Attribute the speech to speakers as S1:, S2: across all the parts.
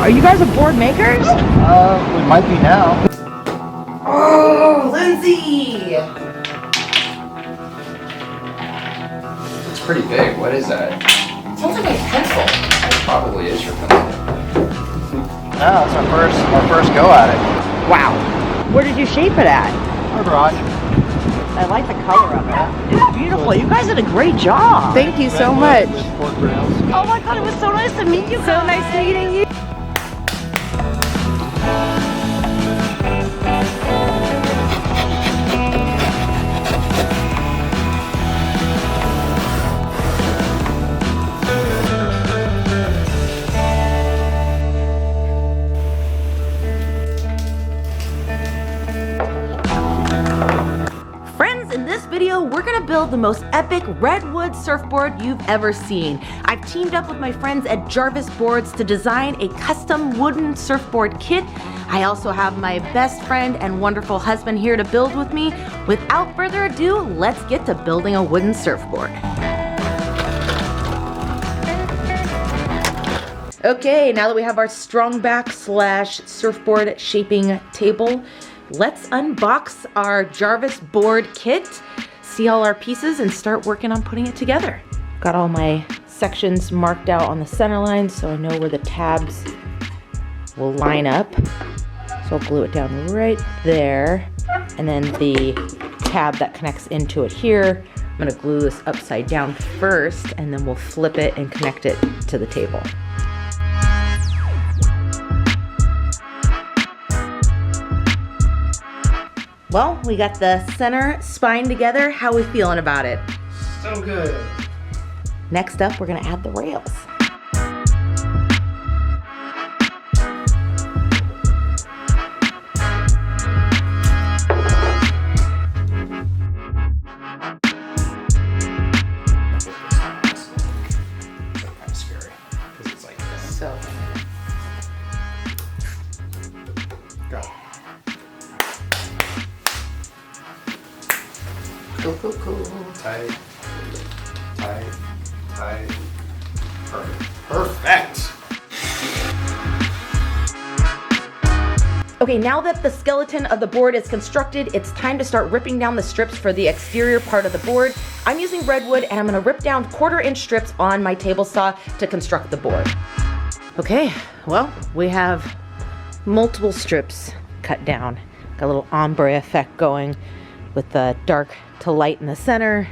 S1: Are you guys a board makers?
S2: We might be now.
S1: Oh, Lindsay!
S2: It's pretty big. What is that?
S1: It sounds like a pencil.
S2: It probably is your pencil. No, it's our first go at it.
S1: Wow. Where did you shape it at?
S2: Our garage.
S1: I like the color of it. It's beautiful. You guys did a great job.
S3: Thank you so much.
S2: Cork Rails.
S1: Oh my god, it was so nice to meet you.
S3: So nice meeting you.
S4: We're gonna build the most epic Redwood surfboard you've ever seen. I've teamed up with my friends at Jarvis Boards to design a custom wooden surfboard kit. I also have my best friend and wonderful husband here to build with me. Without further ado, let's get to building a wooden surfboard. Okay, now that we have our strong back slash surfboard shaping table, let's unbox our Jarvis board kit, see all our pieces, and start working on putting it together. Got all my sections marked out on the center line so I know where the tabs will line up. So I'll glue it down right there. And then the tab that connects into it here, I'm gonna glue this upside down first, and then we'll flip it and connect it to the table. Well, we got the center spine together. How are we feeling about it?
S2: So good.
S4: Next up, we're gonna add the rails.
S2: Kind of scary because it's like
S4: So.
S2: go.
S4: Cool, cool, cool.
S2: Tight, tight, tight. Perfect. Perfect.
S4: Okay, now that the skeleton of the board is constructed, it's time to start ripping down the strips for the exterior part of the board. I'm using Redwood, and I'm gonna rip down 1/4" strips on my table saw to construct the board. Okay, well, we have multiple strips cut down. Got a little ombre effect going with the dark to light in the center,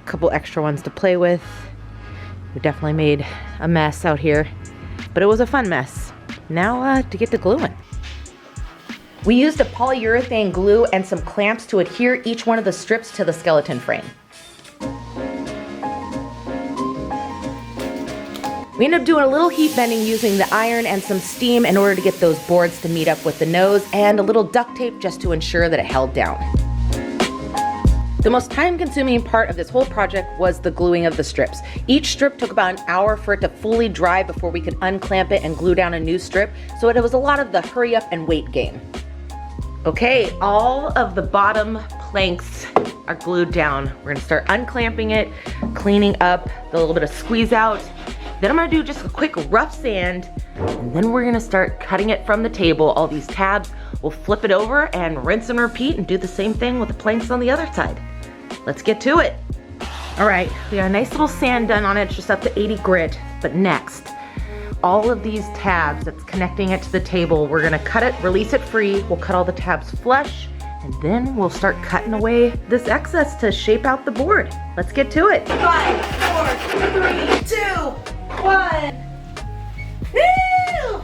S4: a couple extra ones to play with. We definitely made a mess out here, but it was a fun mess. Now to get to gluing. We used a polyurethane glue and some clamps to adhere each one of the strips to the skeleton frame. We ended up doing a little heat bending using the iron and some steam in order to get those boards to meet up with the nose, and a little duct tape just to ensure that it held down. The most time-consuming part of this whole project was the gluing of the strips. Each strip took about an hour for it to fully dry before we could unclamp it and glue down a new strip, so it was a lot of the hurry up and wait game. Okay, all of the bottom planks are glued down. We're gonna start unclamping it, cleaning up the little bit of squeeze out. Then I'm gonna do just a quick rough sand, and then we're gonna start cutting it from the table. All these tabs, we'll flip it over and rinse and repeat and do the same thing with the planks on the other side. Let's get to it. All right, we got a nice little sand done on it. It's just up to 80 grit. But next, all of these tabs that's connecting it to the table, we're gonna cut it, release it free. We'll cut all the tabs flush, and then we'll start cutting away this excess to shape out the board. Let's get to it. 5, 4, 3, 2, 1. Woo!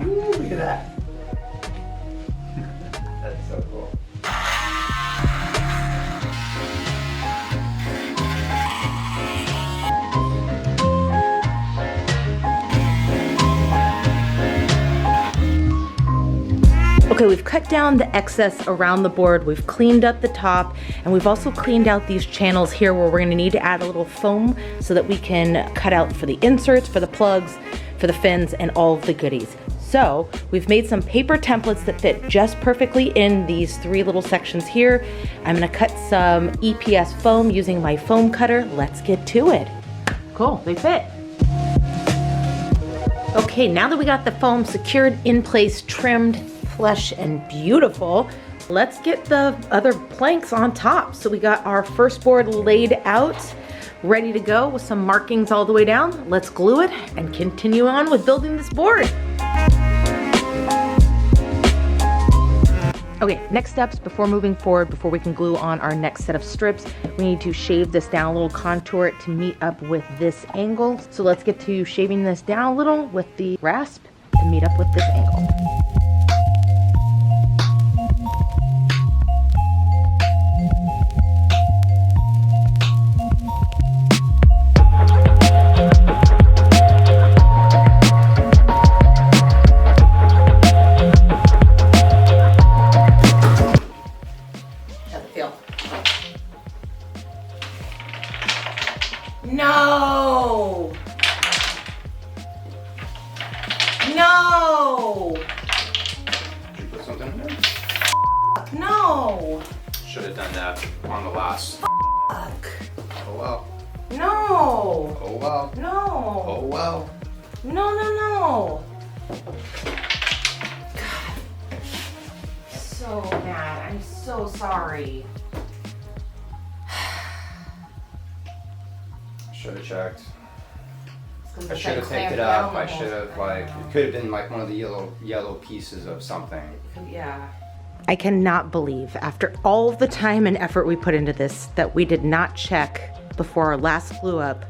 S2: Ooh, look at that. That's so cool.
S4: Okay, we've cut down the excess around the board, we've cleaned up the top, and we've also cleaned out these channels here where we're gonna need to add a little foam so that we can cut out for the inserts, for the plugs, for the fins, and all of the goodies. So we've made some paper templates that fit just perfectly in these 3 little sections here. I'm gonna cut some EPS foam using my foam cutter. Let's get to it. Cool, they fit. Okay, now that we got the foam secured in place, trimmed, flush, and beautiful, let's get the other planks on top. So we got our first board laid out, ready to go with some markings all the way down. Let's glue it and continue on with building this board. Okay, next steps before moving forward, before we can glue on our next set of strips, we need to shave this down a little, contour it to meet up with this angle. So let's get to shaving this down a little with the rasp to meet up with this angle. No! No!
S2: Did you put something in there?
S4: No!
S2: Should have done that on the last.
S4: Fuck.
S2: Oh well.
S4: No!
S2: Oh well.
S4: No!
S2: Oh well.
S4: No. God. So mad. I'm so sorry.
S2: Should have checked.
S4: It's
S2: I should have picked it up. I should have, like, it could have been like one of the yellow pieces of something.
S4: Yeah. I cannot believe, after all of the time and effort we put into this, that we did not check before our last glue up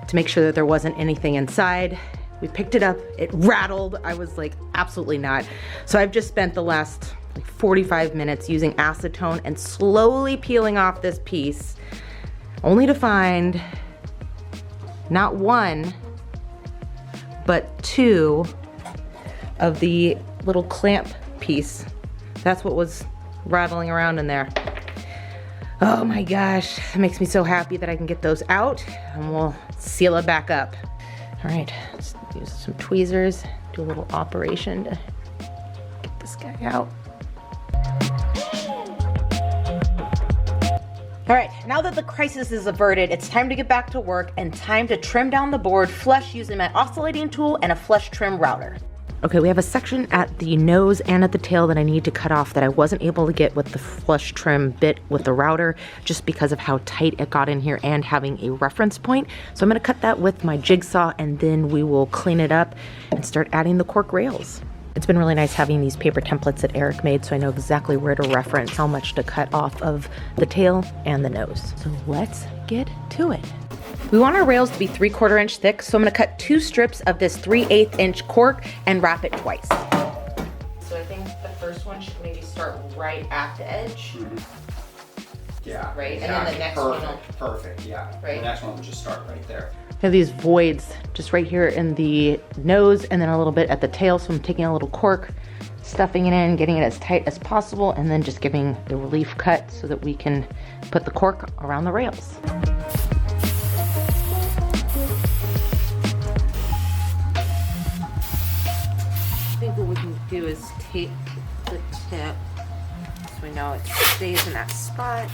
S4: to make sure that there wasn't anything inside. We picked it up, it rattled. I was like, absolutely not. So I've just spent the last like 45 minutes using acetone and slowly peeling off this piece, only to find not one, but two of the little clamp piece. That's what was rattling around in there. Oh my gosh, it makes me so happy that I can get those out and we'll seal it back up. All right, let's use some tweezers, do a little operation to get this guy out. All right, now that the crisis is averted, it's time to get back to work and time to trim down the board flush using my oscillating tool and a flush trim router. Okay, we have a section at the nose and at the tail that I need to cut off that I wasn't able to get with the flush trim bit with the router just because of how tight it got in here and having a reference point. So I'm gonna cut that with my jigsaw and then we will clean it up and start adding the cork rails. It's been really nice having these paper templates that Eric made so I know exactly where to reference how much to cut off of the tail and the nose. So let's get to it. We want our rails to be 3/4 inch thick, so I'm gonna cut 2 strips of this 3/8 inch cork and wrap it twice. So I think the first one should maybe start right at the edge.
S2: Mm-hmm. Yeah.
S4: Right,
S2: exactly.
S4: and then the next one will...
S2: Perfect, yeah.
S4: Right.
S2: The next one will just start right there.
S4: I have these voids just right here in the nose and then a little bit at the tail, so I'm taking a little cork, stuffing it in, getting it as tight as possible, and then just giving the relief cut so that we can put the cork around the rails. I think what we can do is tape the tip so we know it stays in that spot.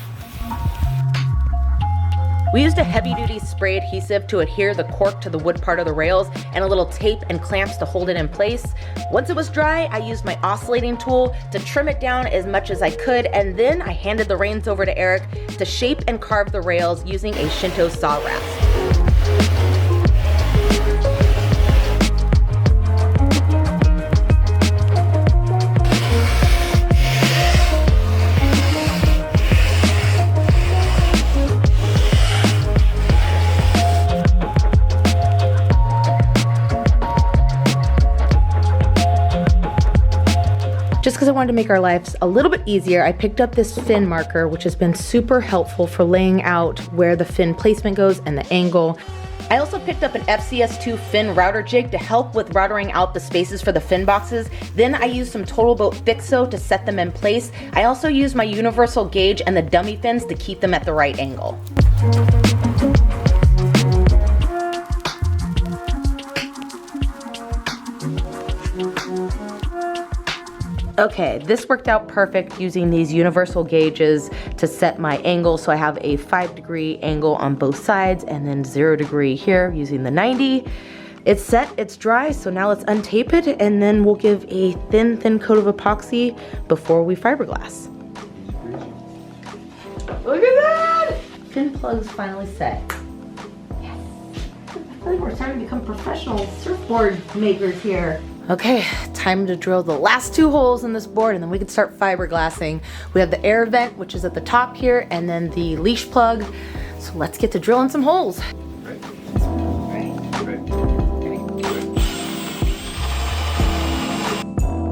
S4: We used a heavy-duty spray adhesive to adhere the cork to the wood part of the rails and a little tape and clamps to hold it in place. Once it was dry, I used my oscillating tool to trim it down as much as I could, and then I handed the reins over to Eric to shape and carve the rails using a Shinto saw rasp. Just because I wanted to make our lives a little bit easier, I picked up this fin marker, which has been super helpful for laying out where the fin placement goes and the angle. I also picked up an FCS2 fin router jig to help with routering out the spaces for the fin boxes. Then I used some TotalBoat Fixo to set them in place. I also used my universal gauge and the dummy fins to keep them at the right angle. Okay, this worked out perfect using these universal gauges to set my angle. So I have a 5-degree angle on both sides and then 0 degree here using the 90. It's set, it's dry, so now let's untape it and then we'll give a thin coat of epoxy before we fiberglass. Look at that! Fin plug's finally set. Yes. I feel like we're starting to become professional surfboard makers here. Okay, time to drill the last 2 holes in this board and then we can start fiberglassing. We have the air vent, which is at the top here, and then the leash plug. So let's get to drilling some holes.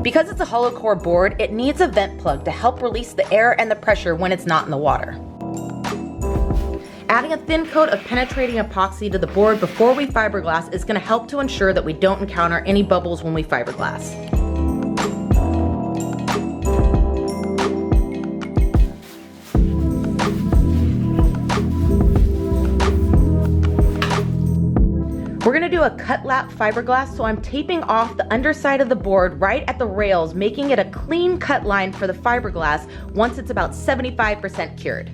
S4: Because it's a hollow core board, it needs a vent plug to help release the air and the pressure when it's not in the water. Adding a thin coat of penetrating epoxy to the board before we fiberglass is going to help to ensure that we don't encounter any bubbles when we fiberglass. We're gonna do a cut lap fiberglass, so I'm taping off the underside of the board right at the rails, making it a clean cut line for the fiberglass once it's about 75% cured.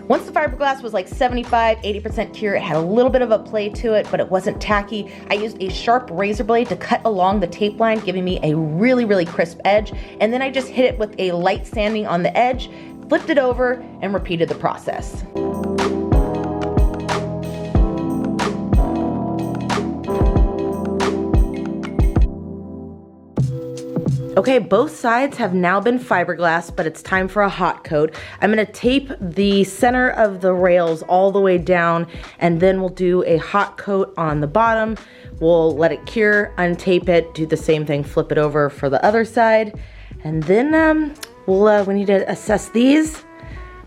S4: Once the fiberglass was like 75–80% cure, it had a little bit of a play to it, but it wasn't tacky. I used a sharp razor blade to cut along the tape line, giving me a really crisp edge. And then I just hit it with a light sanding on the edge, flipped it over, and repeated the process. Okay, both sides have now been fiberglassed, but it's time for a hot coat. I'm gonna tape the center of the rails all the way down, and then we'll do a hot coat on the bottom. We'll let it cure, untape it, do the same thing, flip it over for the other side. And then we need to assess these.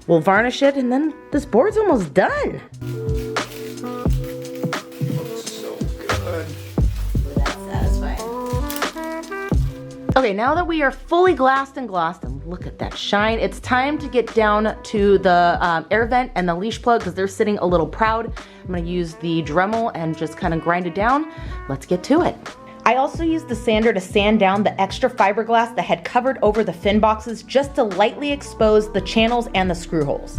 S4: We'll varnish it, and then this board's almost done. Okay, now that we are fully glassed and glossed, and look at that shine, it's time to get down to the air vent and the leash plug because they're sitting a little proud. I'm gonna use the Dremel and just kind of grind it down. Let's get to it. I also used the sander to sand down the extra fiberglass that had covered over the fin boxes just to lightly expose the channels and the screw holes.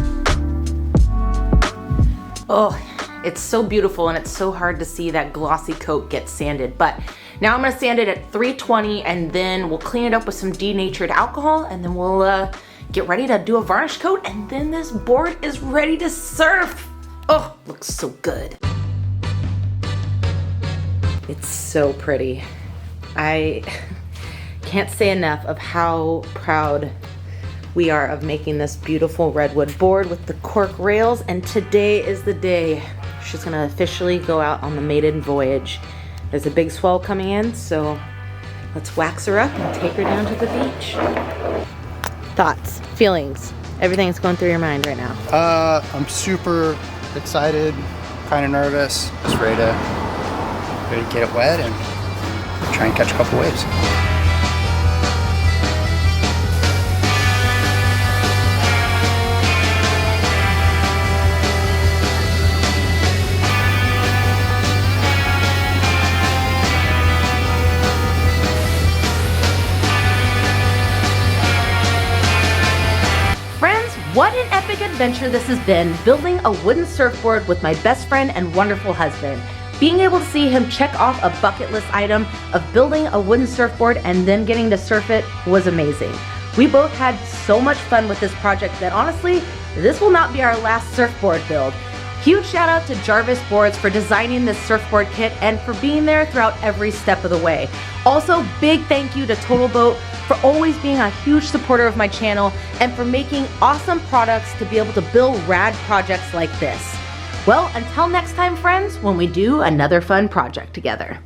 S4: Oh, it's so beautiful and it's so hard to see that glossy coat get sanded, but now I'm gonna sand it at 320 and then we'll clean it up with some denatured alcohol and then we'll get ready to do a varnish coat and then this board is ready to surf. Oh, looks so good. It's so pretty. I can't say enough of how proud we are of making this beautiful redwood board with the Cork Rails, and today is the day she's gonna officially go out on the maiden voyage. There's a big swell coming in, so let's wax her up and take her down to the beach. Thoughts, feelings, everything that's going through your mind right now?
S2: I'm super excited, kind of nervous, just ready to get it wet and try and catch a couple waves.
S4: What an epic adventure this has been, building a wooden surfboard with my best friend and wonderful husband. Being able to see him check off a bucket list item of building a wooden surfboard and then getting to surf it was amazing. We both had so much fun with this project that honestly, this will not be our last surfboard build. Huge shout out to Jarvis Boards for designing this surfboard kit and for being there throughout every step of the way. Also, big thank you to TotalBoat for always being a huge supporter of my channel and for making awesome products to be able to build rad projects like this. Well, until next time, friends, when we do another fun project together.